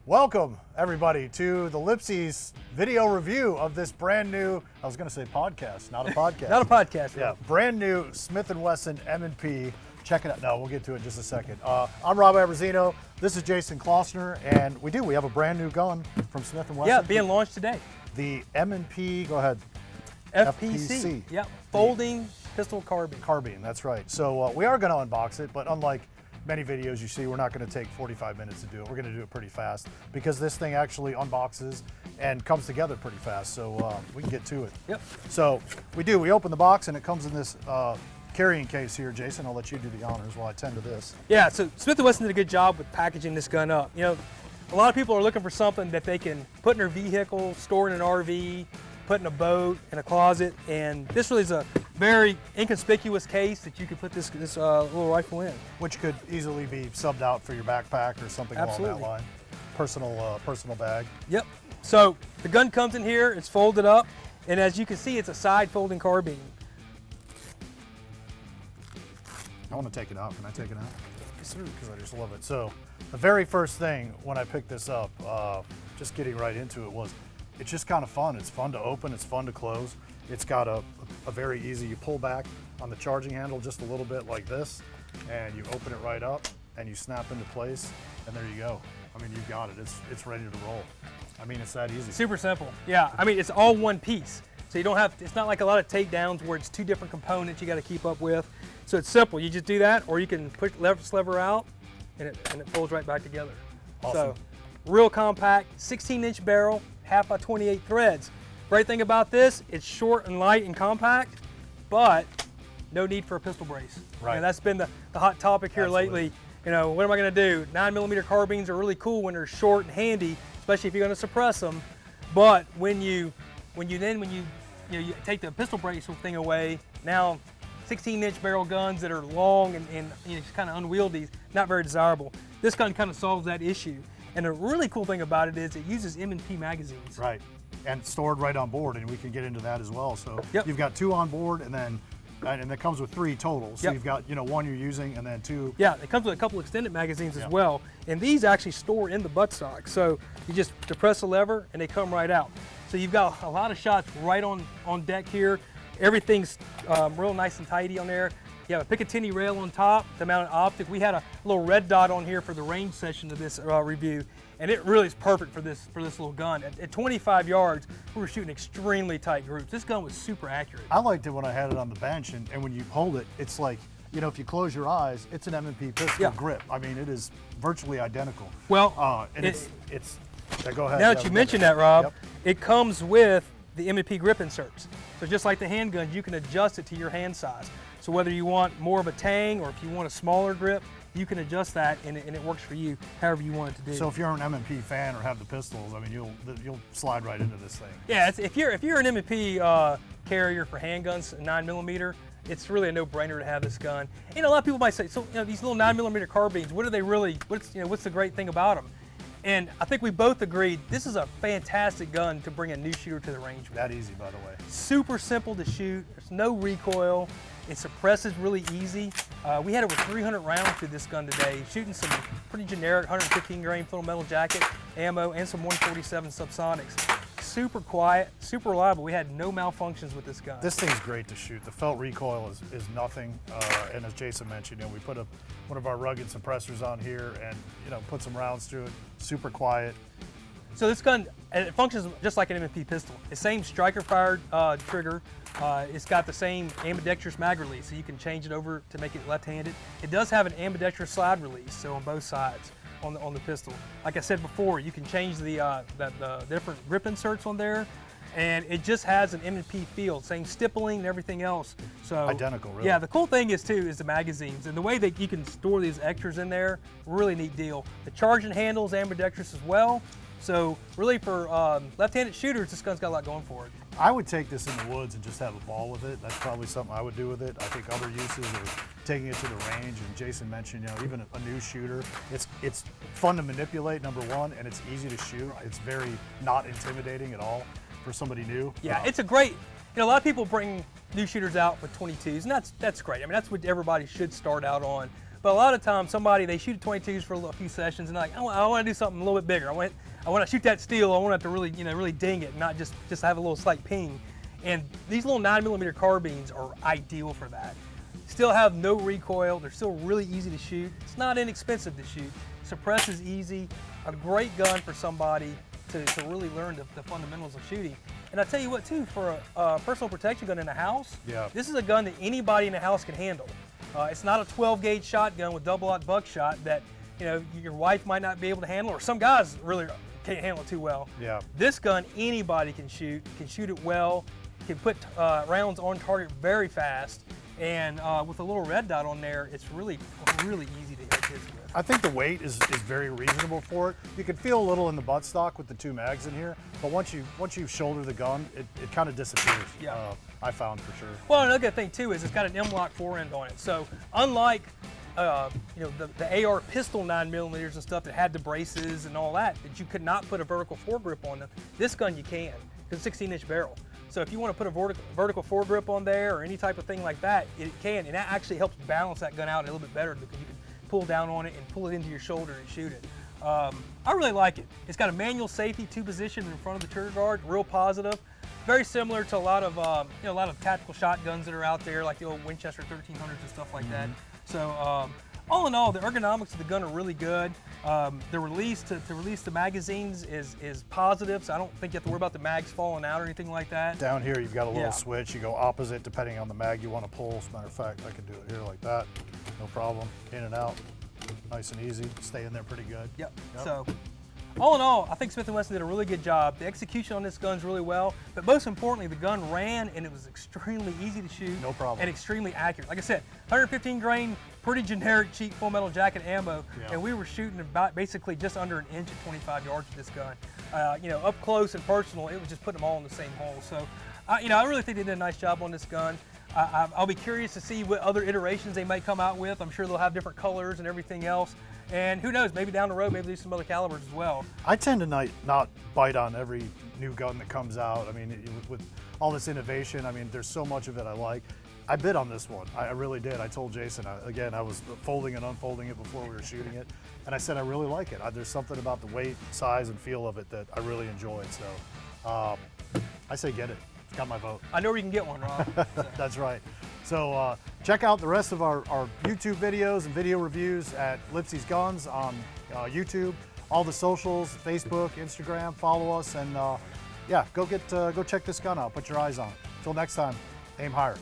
Welcome, everybody, to the LIPSEY'S video review of this brand new, I was going to say podcast, not a podcast. Not a podcast. Yeah, brand new Smith Wesson M&P. Check it out. No, we'll get to it in just a second. I'm Rob Aberzino. This is Jason Klossner, and we have a brand new gun from Smith Wesson. Yeah, being launched today. The M&P, go ahead. FPC. Yep, folding pistol carbine. Carbine, that's right. So we are going to unbox it, but unlike many videos you see, we're not going to take 45 minutes to do it. We're going to do it pretty fast because this thing actually unboxes and comes together pretty fast. So we can get to it. Yep. So we open the box and it comes in this carrying case here. Jason, I'll let you do the honors while I tend to this. Yeah, so Smith Wesson did a good job with packaging this gun up. You know, a lot of people are looking for something that they can put in their vehicle, store in an RV, put in a boat, in a closet, and this really is a very inconspicuous case that you could put this little rifle in. Which could easily be subbed out for your backpack or something Absolutely. along that line. Personal bag. Yep. So the gun comes in here, it's folded up, and as you can see, it's a side folding carbine. I want to take it out. Can I take it out? Because I just love it. So the very first thing when I picked this up, just getting right into it, was it's just kind of fun. It's fun to open, it's fun to close. It's got a very easy, you pull back on the charging handle just a little bit like this, and you open it right up, and you snap into place, and there you go. I mean, you've got it. It's ready to roll. I mean, it's that easy. Super simple. Yeah, I mean, it's all one piece. So you don't have, it's not like a lot of takedowns where it's two different components you got to keep up with. So it's simple. You just do that, or you can push this lever out, and it folds right back together. Awesome. So real compact, 16-inch barrel, 1/2 by 28 threads. Great thing about this, it's short and light and compact, but no need for a pistol brace. Right. And that's been the hot topic here Absolutely. lately. You know, what am I going to do? 9mm carbines are really cool when they're short and handy, especially if you're going to suppress them. But when you take the pistol brace thing away, now 16-inch barrel guns that are long and kind of unwieldy, not very desirable. This gun kind of solves that issue. And the really cool thing about it is it uses M&P magazines. Right, and stored right on board, and we can get into that as well. So Yep. You've got 2 on board, and it comes with 3 total. So Yep. you've got 1 you're using, and then 2. Yeah, it comes with a couple extended magazines Yeah. as well. And these actually store in the buttstock. So you just depress the lever and they come right out. So you've got a lot of shots right on deck here. Everything's real nice and tidy on there. You have a Picatinny rail on top to mount an optic. We had a little red dot on here for the range session of this review, and it really is perfect for this little gun. At 25 yards, we were shooting extremely tight groups. This gun was super accurate. I liked it when I had it on the bench, and when you hold it, it's like, if you close your eyes, it's an M&P pistol Yeah. grip. I mean, it is virtually identical. Well, and it's go ahead. now that you mentioned that, Rob, Yep. it comes with the M&P grip inserts. So just like the handguns, you can adjust it to your hand size. So whether you want more of a tang or if you want a smaller grip, you can adjust that and it works for you however you want it to do. So if you're an M&P fan or have the pistols, I mean, you'll slide right into this thing. Yeah, if you're an M&P carrier for handguns, 9mm, it's really a no-brainer to have this gun. A lot of people might say, so these little 9mm carbines, what are they really? What's the great thing about them? And I think we both agreed this is a fantastic gun to bring a new shooter to the range with. That easy, by the way. Super simple to shoot. There's no recoil. It suppresses really easy. We had over 300 rounds through this gun today, shooting some pretty generic 115 grain little metal jacket ammo and some 147 subsonics. Super quiet, super reliable. We had no malfunctions with this gun. This thing's great to shoot. The felt recoil is nothing. And as Jason mentioned, we put one of our rugged suppressors on here and put some rounds through it. Super quiet. So this gun, it functions just like an M&P pistol. The same striker-fired trigger. It's got the same ambidextrous mag release, so you can change it over to make it left-handed. It does have an ambidextrous slide release, so on both sides on the pistol. Like I said before, you can change the different grip inserts on there, and it just has an M&P feel, same stippling and everything else. So identical, really. Yeah, the cool thing is the magazines and the way that you can store these extras in there. Really neat deal. The charging handle is ambidextrous as well. So really for left-handed shooters, this gun's got a lot going for it. I would take this in the woods and just have a ball with it. That's probably something I would do with it. I think other uses are taking it to the range, and Jason mentioned, even a new shooter. It's fun to manipulate, number one, and it's easy to shoot. It's very not intimidating at all for somebody new. Yeah, it's a great, a lot of people bring new shooters out with 22s, and that's great. I mean, that's what everybody should start out on. But a lot of times somebody, they shoot 22s for a few sessions and they're like, I want to do something a little bit bigger. I want to shoot that steel. I want it to really, really ding it, not just have a little slight ping. And these little 9mm carbines are ideal for that. Still have no recoil. They're still really easy to shoot. It's not inexpensive to shoot. Suppress is easy. A great gun for somebody to really learn the fundamentals of shooting. And I tell you what too, for a personal protection gun in the house, this is a gun that anybody in the house can handle. It's not a 12 gauge shotgun with double-aught buckshot that your wife might not be able to handle, or some guys really can't handle it too well. Yeah. This gun anybody can shoot it well, can put rounds on target very fast, and with a little red dot on there, it's really easy to hit kids with. I think the weight is very reasonable for it. You can feel a little in the buttstock with the 2 mags in here, but once you shoulder the gun, it kind of disappears. Yeah. I found for sure. Well, another good thing too is it's got an M-lock forend on it. So unlike the AR pistol 9mm and stuff that had the braces and all that you could not put a vertical foregrip on them, this gun you can, because it's a 16-inch barrel. So if you want to put a vertical foregrip on there or any type of thing like that, it can, and that actually helps balance that gun out a little bit better because you can pull down on it and pull it into your shoulder and shoot it. I really like it. It's got a manual safety 2-position in front of the trigger guard, real positive. Very similar to a lot of tactical shotguns that are out there, like the old Winchester 1300s and stuff like that. So all in all, the ergonomics of the gun are really good. The release to release the magazines is positive, so I don't think you have to worry about the mags falling out or anything like that. Down here, you've got a little switch. You go opposite depending on the mag you want to pull. As a matter of fact, I can do it here like that, no problem. In and out, nice and easy. Stay in there pretty good. Yep. So, all in all, I think Smith & Wesson did a really good job. The execution on this gun's really well, but most importantly, the gun ran and it was extremely easy to shoot. No problem. And extremely accurate. Like I said, 115 grain, pretty generic, cheap full metal jacket ammo, and we were shooting about basically just under an inch at 25 yards with this gun. Up close and personal, it was just putting them all in the same hole. So, I really think they did a nice job on this gun. I'll be curious to see what other iterations they may come out with. I'm sure they'll have different colors and everything else. And who knows, maybe down the road, maybe there's some other calibers as well. I tend to not bite on every new gun that comes out. I mean, with all this innovation, I mean, there's so much of it I like. I bid on this one. I really did. I told Jason, again, I was folding and unfolding it before we were shooting it. And I said, I really like it. There's something about the weight, size, and feel of it that I really enjoyed. So I say get it. It's got my vote. I know where you can get one, Rob. That's right. So check out the rest of our YouTube videos and video reviews at LIPSEY'S Guns on YouTube, all the socials, Facebook, Instagram. Follow us, and go check this gun out. Put your eyes on it. Until next time, aim higher.